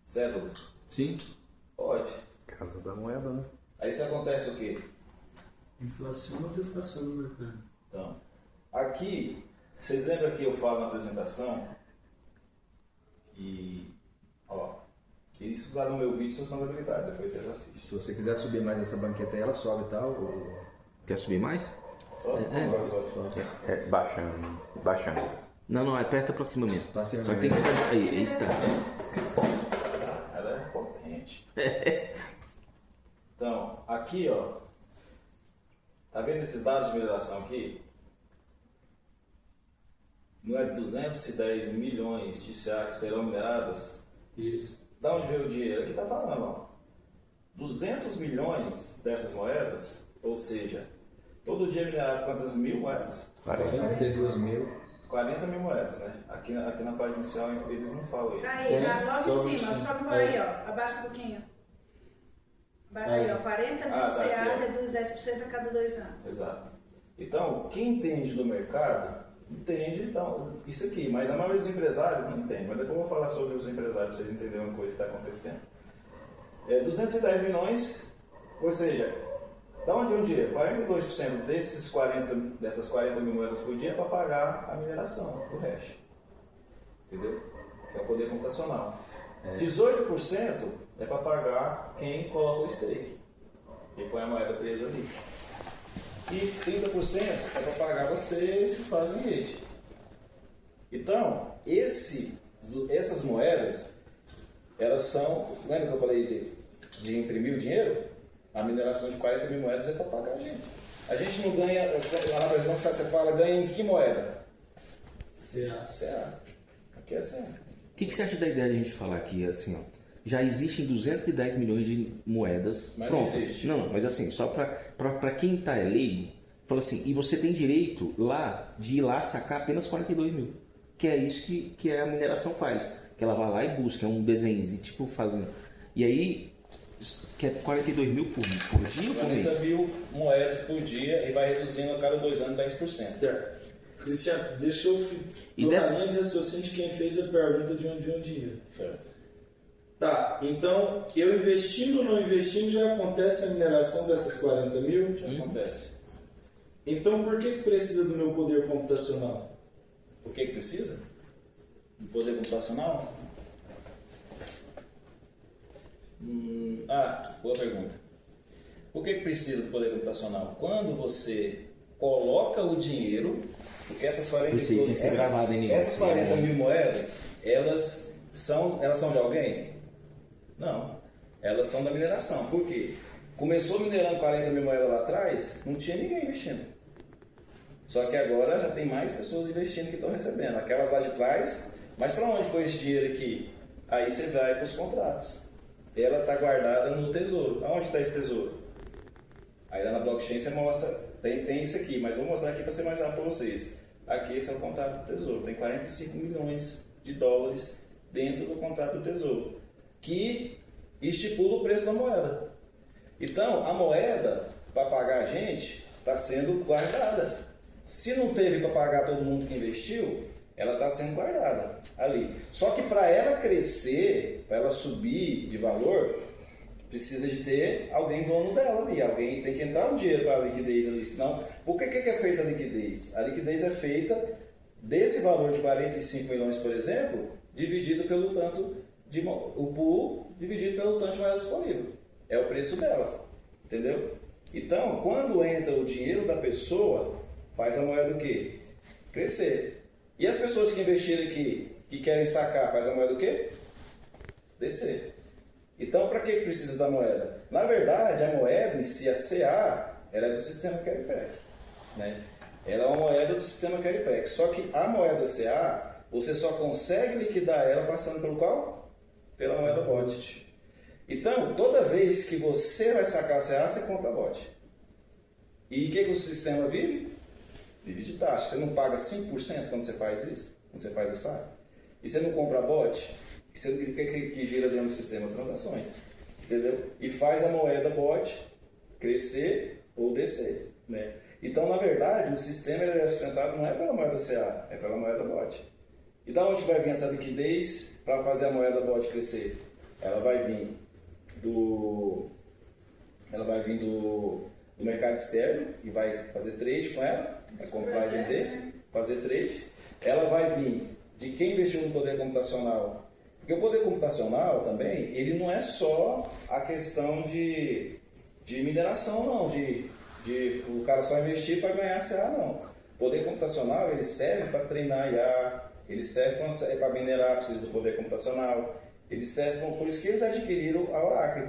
Cédulas? Sim. Pode. Casa da moeda, né? Aí isso acontece o quê? Inflação ou deflação no mercado? Então, aqui, vocês lembram que eu falo na apresentação que, isso lá no meu vídeo de sustentabilidade, depois vocês assistem. Se você quiser subir mais essa banqueta aí, ela sobe e tal. Quer subir mais? Sobe? Agora sobe. Baixando. Não, aperta pra cima mesmo. Pra cima Só que tem que fazer. Aí, eita. Ela é potente. Então, aqui, tá vendo esses dados de mineração aqui? Não é 210 milhões de CA que serão mineradas? Isso. Da onde veio o dinheiro? Aqui está falando, 200 milhões dessas moedas, ou seja, todo dia é minerado quantas mil moedas? 42 mil. 40 mil moedas, né? Aqui na página inicial eles não falam isso. Aí, logo em cima, sobe aí, abaixa um pouquinho. Aí, 40 mil CA reduz 10% a cada 2 anos. Exato. Então, quem entende do mercado, entende então, isso aqui, mas a maioria dos empresários não entende. Mas depois eu vou falar sobre os empresários para vocês entenderem uma coisa que está acontecendo. 210 milhões, ou seja, da onde vem o dinheiro? 42% dessas 40 mil moedas por dia é para pagar a mineração, o hash. Entendeu? É o poder computacional. 18% é para pagar quem coloca o stake, e põe a moeda presa ali. E 30% é para pagar vocês que fazem rede. Então, essas moedas, elas são... Lembra que eu falei de imprimir o dinheiro? A mineração de 40 mil moedas é para pagar a gente. A gente não ganha... Lá na previsão você fala, ganha em que moeda? CA. Aqui é CA. O que você acha da ideia de a gente falar aqui, assim, já existem 210 milhões de moedas prontas. Não existe. Não, mas assim, só para quem está leigo, fala assim, e você tem direito de ir lá sacar apenas 42 mil. Que é isso que a mineração faz. Que ela vai lá e busca, é um desenho, tipo fazendo. E aí, que é 42 mil por dia ou por mês? 40 mil moedas por dia e vai reduzindo a cada 2 anos 10%. Certo. Cristiano, deixa eu na linha de raciocínio de quem fez a pergunta de onde vem o dinheiro. Certo. Tá, então eu investindo ou não investindo já acontece a mineração dessas 40 mil? Já acontece. Então por que precisa do meu poder computacional? Por que precisa? Do poder computacional? Boa pergunta. Por que precisa do poder computacional? Quando você coloca o dinheiro, porque essas 40 mil moedas, elas são de alguém? Não. Elas são da mineração. Por quê? Começou minerando 40 mil moedas lá atrás, não tinha ninguém investindo. Só que agora já tem mais pessoas investindo que estão recebendo. Aquelas lá de trás, mas para onde foi esse dinheiro aqui? Aí você vai para os contratos. Ela está guardada no tesouro. Aonde está esse tesouro? Aí lá na blockchain você mostra, tem isso aqui, mas vou mostrar aqui para ser mais rápido para vocês. Aqui esse é o contrato do tesouro. Tem 45 milhões de dólares dentro do contrato do tesouro, que estipula o preço da moeda. Então, a moeda, para pagar a gente, está sendo guardada. Se não teve para pagar todo mundo que investiu, ela está sendo guardada ali. Só que para ela crescer, para ela subir de valor, precisa de ter alguém dono dela ali. Alguém tem que entrar um dinheiro para a liquidez ali. Senão, por que é feita a liquidez? A liquidez é feita desse valor de 45 milhões, por exemplo, dividido pelo tanto de o pool dividido pelo tanto de moeda disponível. É o preço dela. Entendeu? Então, quando entra o dinheiro da pessoa, faz a moeda o quê? Crescer. E as pessoas que investiram aqui, que querem sacar, faz a moeda o quê? Descer. Então, para que precisa da moeda? Na verdade, a moeda em si, a CA, ela é do sistema Carry Pack, né? Ela é uma moeda do sistema Carry Pack. Só que a moeda CA, você só consegue liquidar ela passando pelo qual? Pela moeda BOT. Então, toda vez que você vai sacar a CA, você compra a BOT. E o que o sistema vive? Vive de taxa. Você não paga 5% quando você faz isso? Quando você faz o saque? E você não compra a BOT? O que gira dentro do sistema? Transações. Entendeu? E faz a moeda BOT crescer ou descer, né? Então, na verdade, o sistema ele é sustentado não é pela moeda CA, é pela moeda BOT. E da onde vai vir essa liquidez para fazer a moeda BOT crescer? Ela vai vir do mercado externo e vai fazer trade com ela, vai comprar e vender, fazer trade. Ela vai vir de quem investiu no poder computacional. Porque o poder computacional também, ele não é só a questão de mineração, não, o cara só investir para ganhar CA, não. O poder computacional, ele serve para treinar IA, ele serve para minerar, precisa do poder computacional, ele serve, por isso que eles adquiriram a Oracle,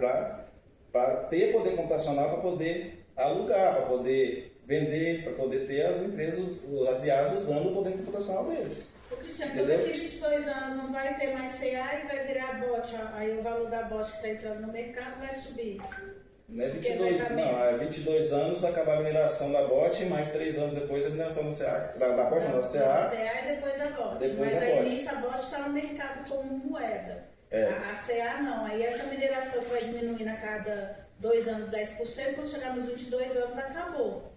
para ter poder computacional, para poder alugar, para poder vender, para poder ter as empresas, as IAs usando o poder computacional deles. O Cristiano, então daqui a 22 anos não vai ter mais CA e vai virar bot, aí o valor da bot que está entrando no mercado vai subir. Não é 22 anos acabar a mineração da BOT e mais 3 anos depois a mineração da CA. Da BOT, não, da CA. E depois a BOT. Mas aí nisso a BOT está no mercado como moeda. É. A CA não. Aí essa mineração vai diminuindo a cada 2 anos 10%, quando chegar nos 22 anos acabou.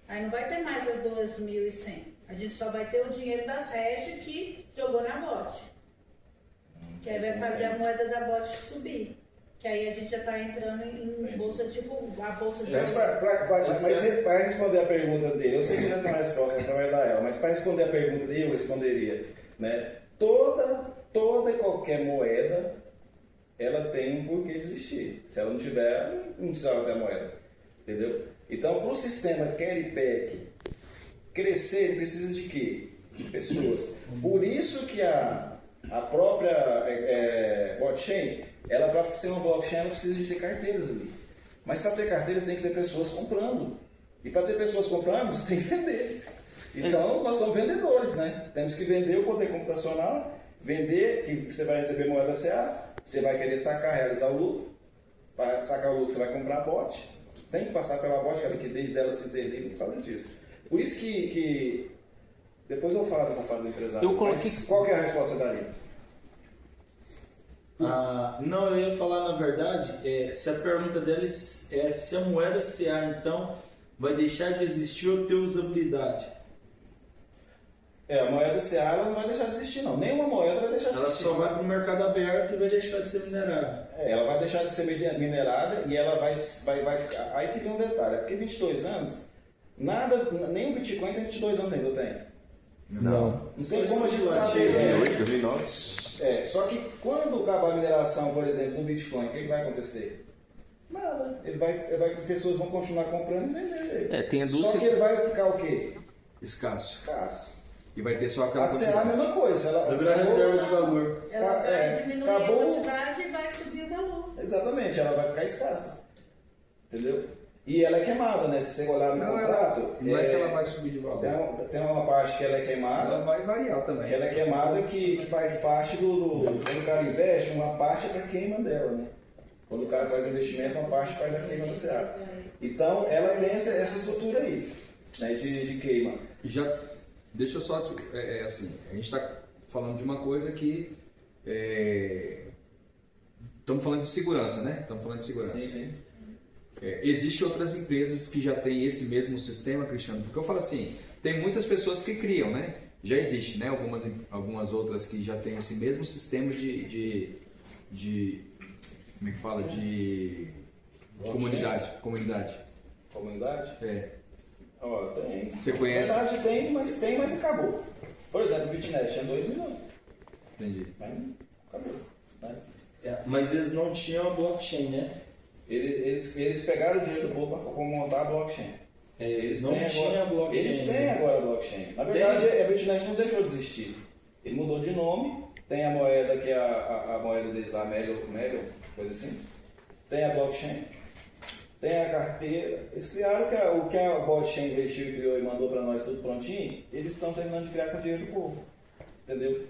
Aí não vai ter mais as 2.100. A gente só vai ter o dinheiro das hash que jogou na BOT. Que aí vai fazer a moeda da BOT subir. Que aí a gente já está entrando em bolsa, tipo a bolsa de... Mas para responder a pergunta dele, eu sei que já tem uma resposta, então vai dar ela, mas para responder a pergunta dele, eu responderia, né? Toda e qualquer moeda, ela tem um porquê de existir. Se ela não tiver, não precisava ter a moeda, entendeu? Então, para o sistema Carry Pack crescer, ele precisa de quê? De pessoas. Por isso que a própria blockchain, ela para ser uma blockchain, ela precisa de ter carteiras ali. Mas para ter carteiras tem que ter pessoas comprando. E para ter pessoas comprando, você tem que vender. Então, nós somos vendedores, né? Temos que vender o poder computacional, vender que você vai receber moeda CA, você vai querer sacar, realizar o lucro. Para sacar o lucro, você vai comprar a bot. Tem que passar pela bot, que a liquidez dela se ter livre por causa disso. Por isso que depois eu vou falar dessa parte do empresário. Mas qual que é a resposta que você daria? Não, eu ia falar, na verdade, se a pergunta dela é se a moeda CA, então, vai deixar de existir ou ter usabilidade. A moeda CA ela não vai deixar de existir, não. Nenhuma moeda vai deixar de existir. Ela só vai para o mercado aberto e vai deixar de ser minerada. Ela vai deixar de ser minerada e ela vai... Aí que vem um detalhe, porque 22 anos, nem o Bitcoin tem 22 anos ainda, tem? Não. Não tem como a gente saber. 2008, 2009. Só que quando acabar a mineração, por exemplo, do Bitcoin, o que vai acontecer? Nada. As pessoas vão continuar comprando e vendendo. Só que ele vai ficar o quê? Escasso. E vai ter só aquela A CA é a mesma coisa. Ela vira reserva de valor. Ela vai diminuir a quantidade e vai subir o valor. Exatamente, ela vai ficar escassa. Entendeu? E ela é queimada, né? Se você olhar no contrato... Não é que ela vai subir de valor. Tem uma parte que ela é queimada. Ela vai variar também. Que ela é queimada que faz parte do... Quando o cara investe, uma parte é para queima dela, né? Quando o cara faz o investimento, uma parte faz a queima da CA. Então, ela tem essa estrutura aí, né? De queima. Deixa eu só... assim, a gente está falando de uma coisa que... Estamos falando de segurança, né? Estamos falando de segurança. Sim. Existem outras empresas que já têm esse mesmo sistema, Cristiano? Porque eu falo assim, tem muitas pessoas que criam, né? Já existe, né? Algumas outras que já têm esse mesmo sistema de como é que fala? De comunidade. Comunidade? Tem. Você conhece? Na verdade tem, mas acabou. Por exemplo, o Bitnet tinha 2 milhões. Entendi. Acabou. Né? Mas eles não tinham a blockchain, né? Eles pegaram o dinheiro do povo para montar a blockchain. Eles não tinha blockchain. Eles têm agora blockchain. Na verdade, a Bitnet não deixou de existir. Ele mudou de nome, tem a moeda que é a moeda deles lá, Melion, coisa assim. Tem a blockchain, tem a carteira. Eles criaram o que a blockchain investiu e criou e mandou para nós tudo prontinho, eles estão terminando de criar com o dinheiro do povo. Entendeu?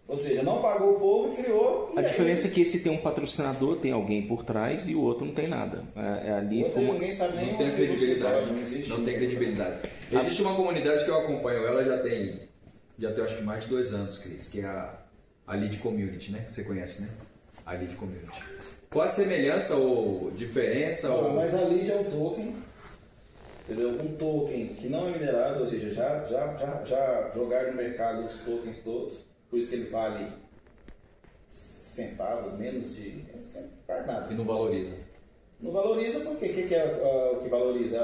Ou seja, não pagou o povo e criou. A diferença é que esse tem um patrocinador, tem alguém por trás e o outro não tem nada. Ali ninguém sabe nem não tem credibilidade. Não tem credibilidade. Existe uma comunidade que eu acompanho, ela já tem acho que mais de 2 anos, Cris, que é a Lead Community, né? Você conhece, né? A Lead Community. Qual a semelhança ou diferença? Mas a Lead é um token, entendeu? Um token que não é minerado, ou seja, já jogaram no mercado os tokens todos. Por isso que ele vale centavos, menos de... Não faz nada. E não valoriza. Não valoriza porque o que é o que valoriza?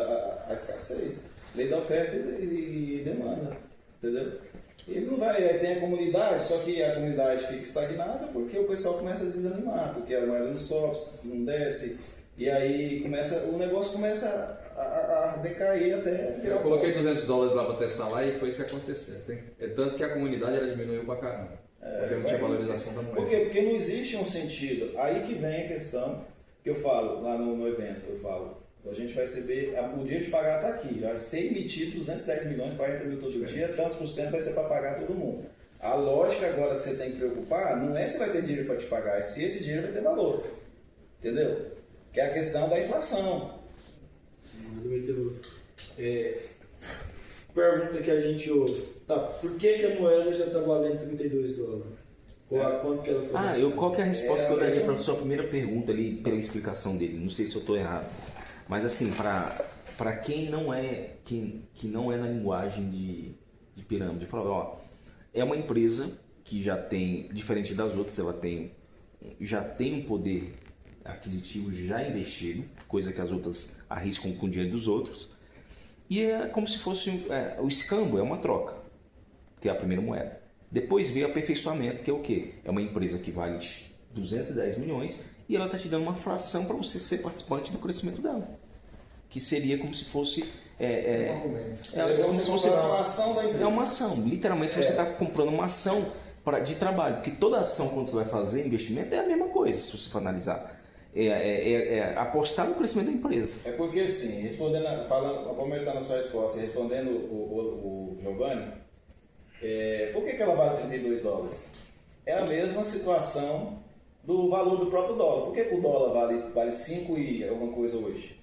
A escassez. Lei da oferta e demanda. Entendeu? Ele não vai... Tem a comunidade, só que a comunidade fica estagnada porque o pessoal começa a desanimar, porque a moeda não sobe, não desce. E aí o negócio começa a decair até... Eu coloquei $200 lá para testar lá e foi isso que aconteceu. É tanto que a comunidade ela diminuiu pra caramba. Porque não tinha valorização da moeda. Por quê? Porque não existe um sentido. Aí que vem a questão que eu falo lá no evento. Eu falo, a gente vai receber, o dia de pagar está aqui. Já vai ser emitido 210 milhões, 40 mil todo dia, tantos por cento vai ser para pagar todo mundo. A lógica agora que você tem que preocupar não é se vai ter dinheiro para te pagar, é se esse dinheiro vai ter valor. Entendeu? Que é a questão da inflação. Pergunta que a gente ouve. Tá, por que a moeda já está valendo $32? Quanto que ela foi? Qual que é a resposta que eu daria para a sua primeira pergunta ali, pela explicação dele? Não sei se eu estou errado. Mas assim, para quem não é que não é na linguagem de pirâmide, eu falo, é uma empresa que já tem, diferente das outras, ela já tem um poder aquisitivo já investido, coisa que as outras arriscam com o dinheiro dos outros, e é como se fosse o escambo, é uma troca, que é a primeira moeda. Depois veio o aperfeiçoamento, que é o quê? É uma empresa que vale 210 milhões e ela está te dando uma fração para você ser participante do crescimento dela, que seria como se fosse uma ação da empresa. É uma ação, literalmente você está comprando uma ação de trabalho, porque toda ação quando você vai fazer investimento é a mesma coisa, se você for analisar. Apostar no crescimento da empresa. É porque assim, comentando na sua resposta, respondendo o Giovanni, por que ela vale $32? É a mesma situação do valor do próprio dólar. Por que o dólar vale 5 e alguma coisa hoje?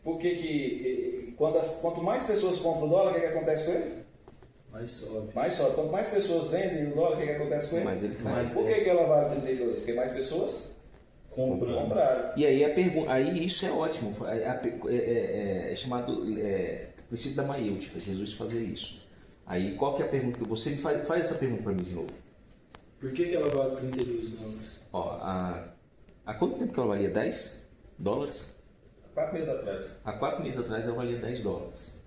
Por que quanto mais pessoas compram o dólar, o que acontece com ele? Mais sobe. Quanto mais pessoas vendem o dólar, o que acontece com ele? Por que ela vale 32? Porque mais pessoas compraram. E aí a pergunta, isso é ótimo, é chamado princípio da maiêutica, Jesus fazer isso. Aí qual que é a pergunta que você me faz essa pergunta para mim de novo? Por que ela vale $32? Há quanto tempo que ela valia $10? 4 meses atrás. Há 4 meses atrás ela valia $10.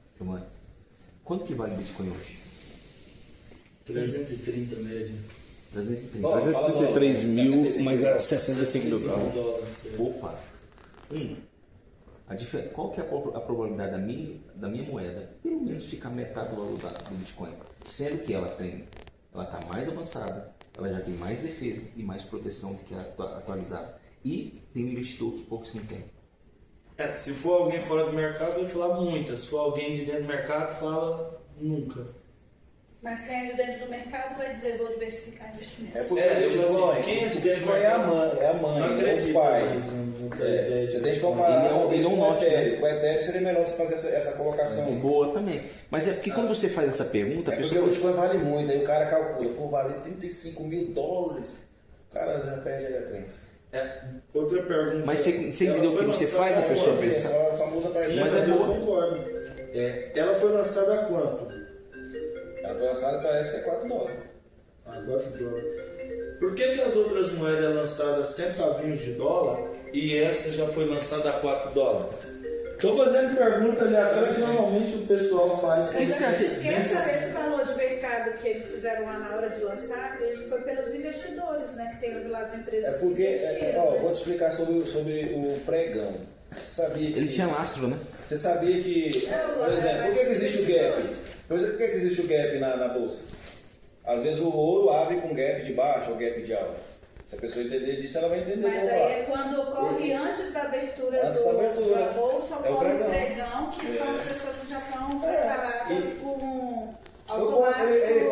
Quanto que vale o Bitcoin hoje? 330 média. 333 mil, mais 65 mil dólares. Opa! Qual que é a probabilidade da minha moeda pelo menos ficar metade do valor do Bitcoin? Sendo que ela está mais avançada, ela já tem mais defesa e mais proteção do que a atualizada. E tem um investidor que poucos não tem. Se for alguém fora do mercado, vai falar muita. Se for alguém de dentro do mercado, fala nunca. Mas quem é de dentro do mercado vai dizer, vou diversificar investimento. É porque quem é de dentro do mercado é a mãe, não acredito, o pai. Você tem que comparar com o Ethereum. O Ethereum seria melhor você fazer essa colocação. Boa também. Mas é porque quando você faz essa pergunta... Porque o Bitcoin vale muito, aí o cara calcula, vale $35 mil. O cara já perde a crença. Outra pergunta. Mas você entendeu que você faz a pessoa pensar? Sim, mas eu concordo. Ela foi lançada a quanto? Ela foi lançada, parece que é $4. $4. Por que as outras moedas lançadas centavinhos de dólar e essa já foi lançada a $4? Estou fazendo pergunta aleatória que normalmente o pessoal faz. Quer saber esse valor de mercado que eles fizeram lá na hora de lançar? Acredito que foi pelos investidores, né? Que tem lá as empresas. Vou te explicar sobre o pregão. Você sabia que... Ele tinha lastro, né? Você sabia que, por exemplo, por que existe o gap? Por exemplo, por que existe o gap na bolsa? Às vezes o ouro abre com gap de baixo ou gap de alta. Se a pessoa entender disso, ela vai entender. Mas aí é quando ocorre antes da abertura da bolsa, ocorre o pregão, que são as pessoas que já estão preparadas com automático. Ele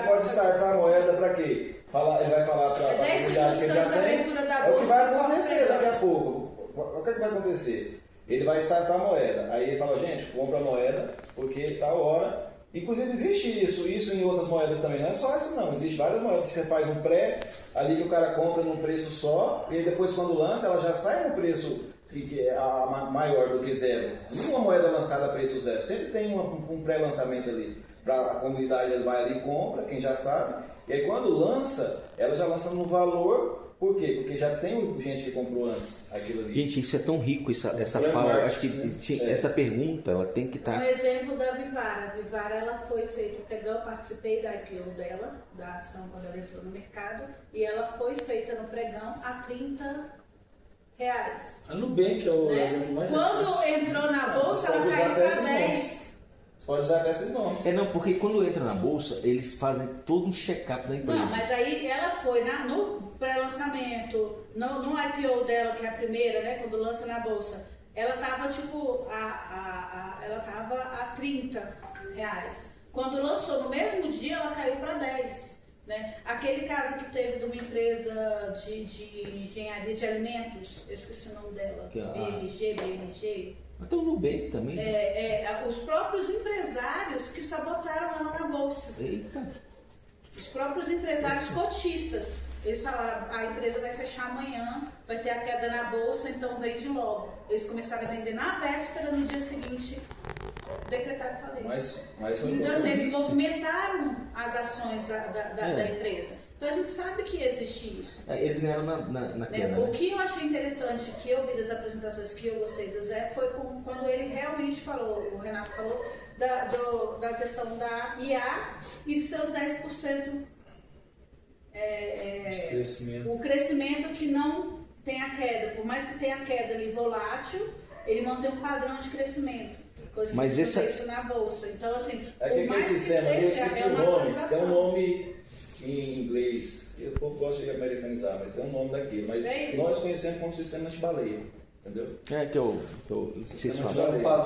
pode startar a moeda para quê? Ele vai falar para a comunidade que ele já tem. É o que vai acontecer daqui a pouco. O que vai acontecer? Ele vai startar a moeda. Aí ele fala, gente, compra a moeda, porque tal hora... Inclusive existe isso em outras moedas também, não é só essa não, existe várias moedas que você faz um pré, ali que o cara compra num preço só, e aí depois quando lança ela já sai no preço que é maior do que zero. Nenhuma moeda lançada a preço zero, sempre tem um pré-lançamento ali, para a comunidade ele vai ali e compra, quem já sabe, e aí quando lança, ela já lança no valor. Por quê? Porque já tem gente que comprou antes aquilo ali. Gente, isso é tão rico, essa fala. Eu acho que essa pergunta ela tem que estar. Um exemplo da Vivara. A Vivara ela foi feita, eu participei da IPO dela, da ação quando ela entrou no mercado, e ela foi feita no pregão a R$30. A Nubank é o exemplo mais Quando recente. entrou na bolsa, ela caiu para 10. Você pode usar até esses nomes. Não, porque quando entra na bolsa, eles fazem todo um check-up da empresa. Não, mas aí ela foi no pré-lançamento, no IPO dela, que é a primeira, né, quando lança na bolsa, ela tava tipo, ela tava a R$30. Quando lançou no mesmo dia, ela caiu para 10. Né? Aquele caso que teve de uma empresa de engenharia de alimentos, eu esqueci o nome dela, BMG. Até o Nubank também. Os próprios empresários que sabotaram ela na bolsa. Eita. Os próprios empresários cotistas. Eles falaram, a empresa vai fechar amanhã, vai ter a queda na bolsa, então vende logo. Eles começaram a vender na véspera, no dia seguinte decretaram falência. Então assim, eles movimentaram as ações da empresa. Então a gente sabe que existe isso. Eles ganharam na queda. O que eu achei interessante, que eu vi das apresentações que eu gostei do Zé, foi quando ele realmente falou, o Renato falou, da questão da IA e seus 10% o crescimento que não tem a queda. Por mais que tenha a queda ali volátil, ele mantém um padrão de crescimento. Coisa que não tem isso na bolsa. Então, assim, aquele sistema, eu esqueci o nome, tem um nome em inglês, eu gosto de americanizar, mas tem um nome daquilo, mas nós conhecemos como sistema de baleia, entendeu? Que eu sistema de baleia.